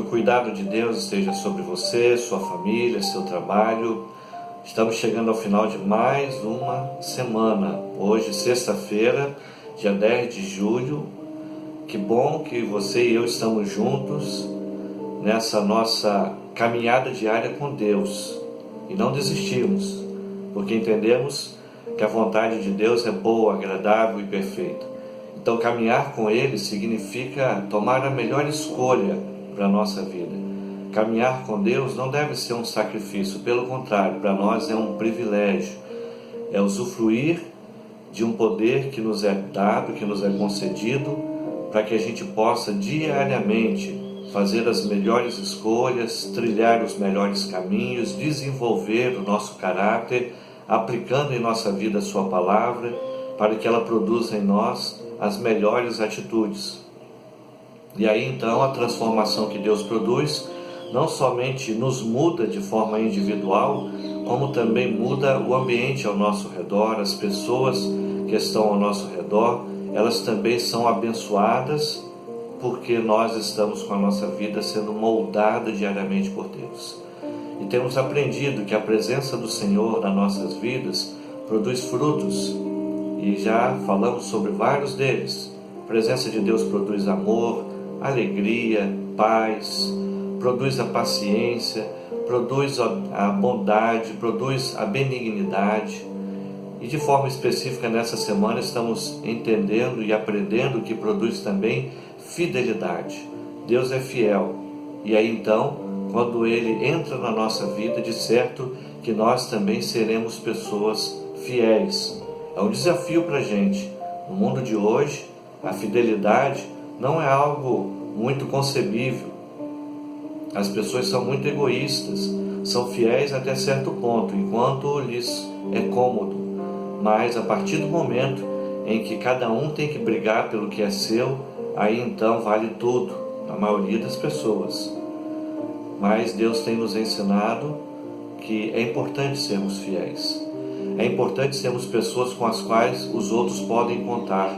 o cuidado de Deus esteja sobre você, sua família, seu trabalho. Estamos chegando ao final de mais uma semana. Hoje, sexta-feira, dia 10 de julho. Que bom que você e eu estamos juntos nessa nossa caminhada diária com Deus. E não desistimos, porque entendemos que a vontade de Deus é boa, agradável e perfeita. Então, caminhar com Ele significa tomar a melhor escolha para a nossa vida. Caminhar com Deus não deve ser um sacrifício, pelo contrário, para nós é um privilégio. É usufruir de um poder que nos é dado, que nos é concedido, para que a gente possa diariamente fazer as melhores escolhas, trilhar os melhores caminhos, desenvolver o nosso caráter, aplicando em nossa vida a sua palavra, para que ela produza em nós as melhores atitudes. E aí então a transformação que Deus produz não somente nos muda de forma individual, como também muda o ambiente ao nosso redor, as pessoas que estão ao nosso redor, elas também são abençoadas porque nós estamos com a nossa vida sendo moldada diariamente por Deus. E temos aprendido que a presença do Senhor nas nossas vidas produz frutos, e já falamos sobre vários deles. A presença de Deus produz amor, alegria, paz, produz a paciência, produz a bondade, produz a benignidade. E de forma específica nessa semana estamos entendendo e aprendendo que produz também fidelidade. Deus é fiel. E aí então, quando Ele entra na nossa vida, de certo que nós também seremos pessoas fiéis. É um desafio para a gente. No mundo de hoje, a fidelidade não é algo muito concebível. As pessoas são muito egoístas, são fiéis até certo ponto, enquanto lhes é cômodo. Mas a partir do momento em que cada um tem que brigar pelo que é seu, aí então vale tudo, a maioria das pessoas. Mas Deus tem nos ensinado que é importante sermos fiéis. É importante sermos pessoas com as quais os outros podem contar.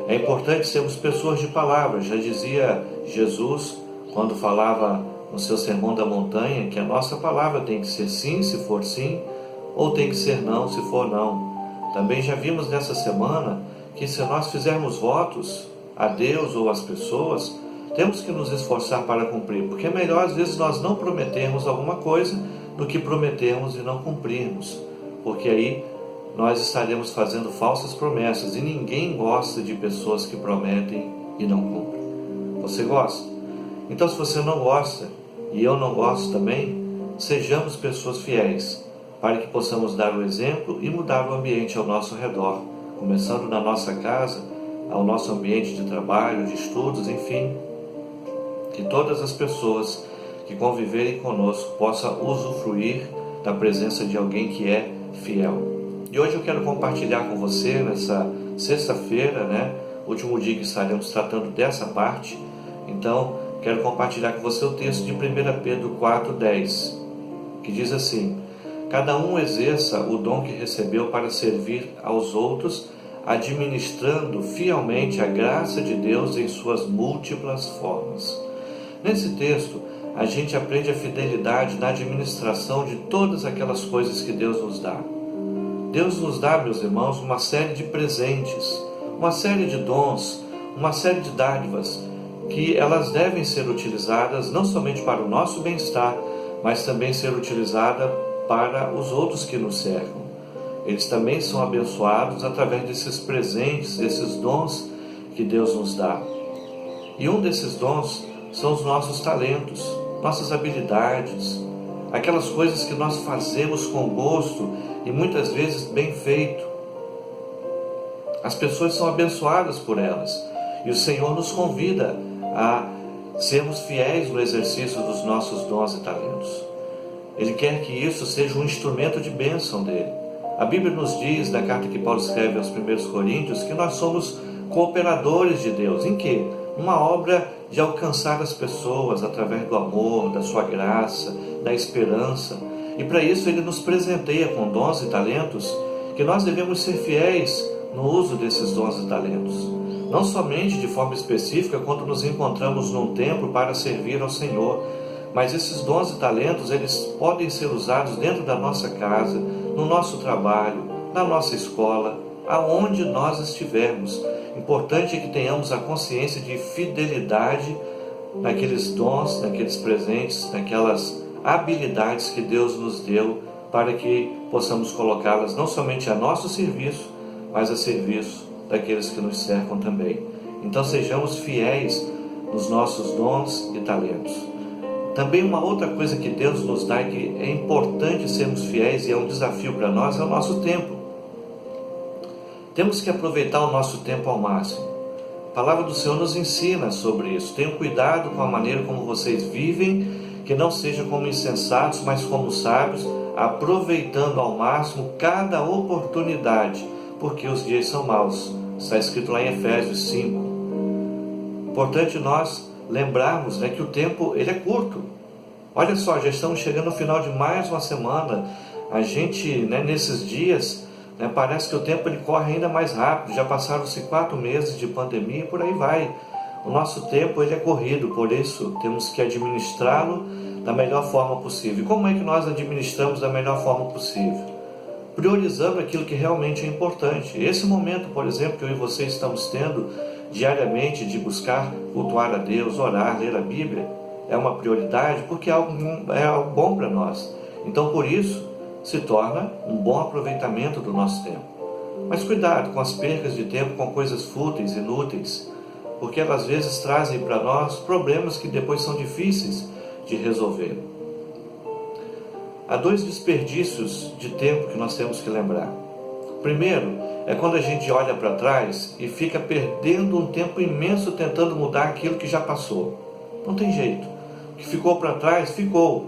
É importante sermos pessoas de palavra. Já dizia Jesus, quando falava no seu Sermão da Montanha, que a nossa palavra tem que ser sim, se for sim, ou tem que ser não, se for não. Também já vimos nessa semana que se nós fizermos votos a Deus ou às pessoas, temos que nos esforçar para cumprir, porque é melhor às vezes nós não prometermos alguma coisa do que prometermos e não cumprirmos, porque aí nós estaremos fazendo falsas promessas, e ninguém gosta de pessoas que prometem e não cumprem. Você gosta? Então, se você não gosta, e eu não gosto também, sejamos pessoas fiéis, para que possamos dar o exemplo e mudar o ambiente ao nosso redor, começando na nossa casa, ao nosso ambiente de trabalho, de estudos, enfim, que todas as pessoas que conviverem conosco possam usufruir da presença de alguém que é fiel. E hoje eu quero compartilhar com você, nessa sexta-feira, último dia que estaremos tratando dessa parte. Então, quero compartilhar com você o texto de 1 Pedro 4,10, que diz assim: cada um exerça o dom que recebeu para servir aos outros, administrando fielmente a graça de Deus em suas múltiplas formas. Nesse texto, a gente aprende a fidelidade na administração de todas aquelas coisas que Deus nos dá. Deus nos dá, meus irmãos, uma série de presentes, uma série de dons, uma série de dádivas, que elas devem ser utilizadas não somente para o nosso bem-estar, mas também ser utilizada para os outros que nos cercam. Eles também são abençoados através desses presentes, desses dons que Deus nos dá. E um desses dons são os nossos talentos, nossas habilidades, aquelas coisas que nós fazemos com gosto e muitas vezes bem feito. As pessoas são abençoadas por elas, e o Senhor nos convida a sermos fiéis no exercício dos nossos dons e talentos. Ele quer que isso seja um instrumento de bênção dele. A Bíblia nos diz, na carta que Paulo escreve aos 1 Coríntios, que nós somos cooperadores de Deus. Em quê? Uma obra de alcançar as pessoas através do amor, da sua graça, da esperança. E para isso Ele nos presenteia com dons e talentos, que nós devemos ser fiéis no uso desses dons e talentos. não somente de forma específica quando nos encontramos num templo para servir ao Senhor, mas esses dons e talentos, eles podem ser usados dentro da nossa casa, no nosso trabalho, na nossa escola, aonde nós estivermos. Importante é que tenhamos a consciência de fidelidade naqueles dons, naqueles presentes, naquelas habilidades que Deus nos deu, para que possamos colocá-las não somente a nosso serviço, mas a serviço daqueles que nos cercam também. Então sejamos fiéis nos nossos dons e talentos. Também uma outra coisa que Deus nos dá e que é importante sermos fiéis e é um desafio para nós, é o nosso tempo. Temos que aproveitar o nosso tempo ao máximo. A palavra do Senhor nos ensina sobre isso. Tenham cuidado com a maneira como vocês vivem, que não seja como insensatos, mas como sábios, aproveitando ao máximo cada oportunidade, porque os dias são maus. Está escrito lá em Efésios 5. Importante nós lembrarmos, que o tempo ele é curto. Olha só, já estamos chegando no final de mais uma semana. A gente, nesses dias, parece que o tempo ele corre ainda mais rápido. Já passaram-se 4 meses de pandemia e por aí vai. O nosso tempo ele é corrido, por isso temos que administrá-lo da melhor forma possível. E como é que nós administramos da melhor forma possível? Priorizando aquilo que realmente é importante. Esse momento, por exemplo, que eu e você estamos tendo diariamente de buscar cultuar a Deus, orar, ler a Bíblia, é uma prioridade porque é algo bom para nós. Então, por isso, se torna um bom aproveitamento do nosso tempo. Mas cuidado com as percas de tempo com coisas fúteis, inúteis, porque elas às vezes trazem para nós problemas que depois são difíceis de resolver. Há 2 desperdícios de tempo que nós temos que lembrar. O primeiro é quando a gente olha para trás e fica perdendo um tempo imenso tentando mudar aquilo que já passou. Não tem jeito. O que ficou para trás, ficou.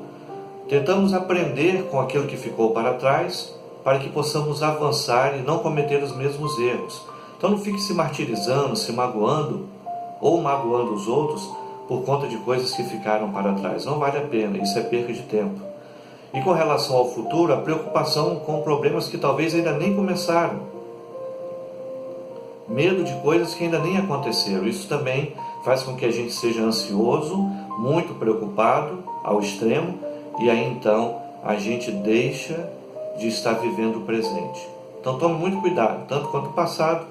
Tentamos aprender com aquilo que ficou para trás para que possamos avançar e não cometer os mesmos erros. Então não fique se martirizando, se magoando ou magoando os outros por conta de coisas que ficaram para trás. Não vale a pena, isso é perca de tempo. E com relação ao futuro, a preocupação com problemas que talvez ainda nem começaram. Medo de coisas que ainda nem aconteceram. Isso também faz com que a gente seja ansioso, muito preocupado ao extremo, e aí então a gente deixa de estar vivendo o presente. Então tome muito cuidado, tanto quanto o passado,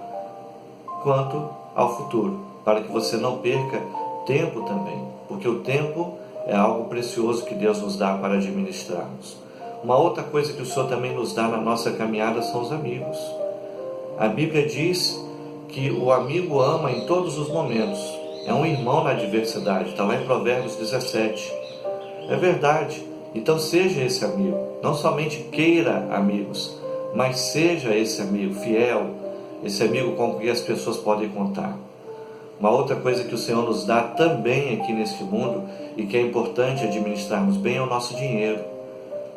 quanto ao futuro, para que você não perca tempo também, porque o tempo é algo precioso que Deus nos dá para administrarmos. Uma outra coisa que o Senhor também nos dá na nossa caminhada são os amigos. A Bíblia diz que o amigo ama em todos os momentos. É um irmão na adversidade. Está lá em Provérbios 17. É verdade. Então seja esse amigo. Não somente queira amigos, mas seja esse amigo fiel, esse amigo com quem as pessoas podem contar. Uma outra coisa que o Senhor nos dá também aqui neste mundo e que é importante administrarmos bem é o nosso dinheiro.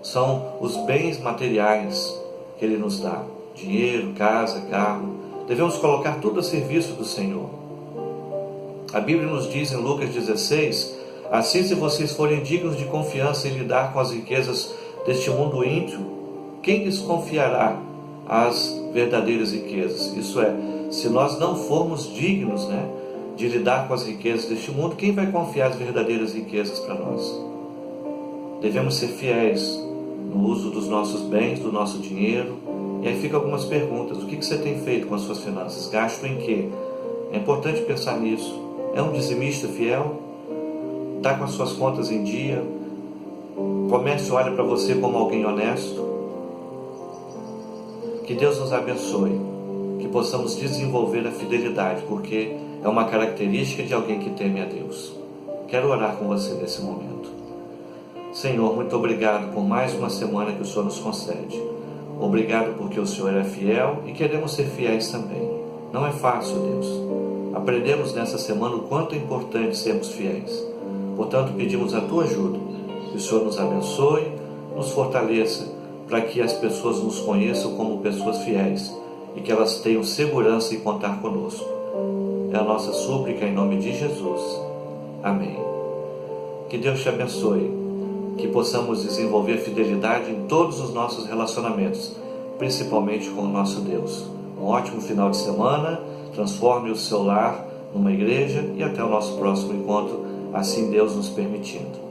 São os bens materiais que Ele nos dá. Dinheiro, casa, carro. Devemos colocar tudo a serviço do Senhor. A Bíblia nos diz em Lucas 16, assim se vocês forem dignos de confiança em lidar com as riquezas deste mundo ímpio, quem lhes confiará as verdadeiras riquezas? Isso é, se nós não formos dignos, de lidar com as riquezas deste mundo, quem vai confiar as verdadeiras riquezas para nós? Devemos ser fiéis no uso dos nossos bens, do nosso dinheiro. E aí ficam algumas perguntas. O que você tem feito com as suas finanças? Gasto em quê? É importante pensar nisso. É um dizimista fiel? Está com as suas contas em dia? O comércio olha para você como alguém honesto? Que Deus nos abençoe, que possamos desenvolver a fidelidade, porque é uma característica de alguém que teme a Deus. Quero orar com você nesse momento. Senhor, muito obrigado por mais uma semana que o Senhor nos concede. Obrigado porque o Senhor é fiel e queremos ser fiéis também. Não é fácil, Deus. Aprendemos nessa semana o quanto é importante sermos fiéis. Portanto, pedimos a Tua ajuda. Que o Senhor nos abençoe, nos fortaleça, para que as pessoas nos conheçam como pessoas fiéis e que elas tenham segurança em contar conosco. É a nossa súplica em nome de Jesus. Amém. Que Deus te abençoe, que possamos desenvolver fidelidade em todos os nossos relacionamentos, principalmente com o nosso Deus. Um ótimo final de semana, transforme o seu lar numa igreja e até o nosso próximo encontro, assim Deus nos permitindo.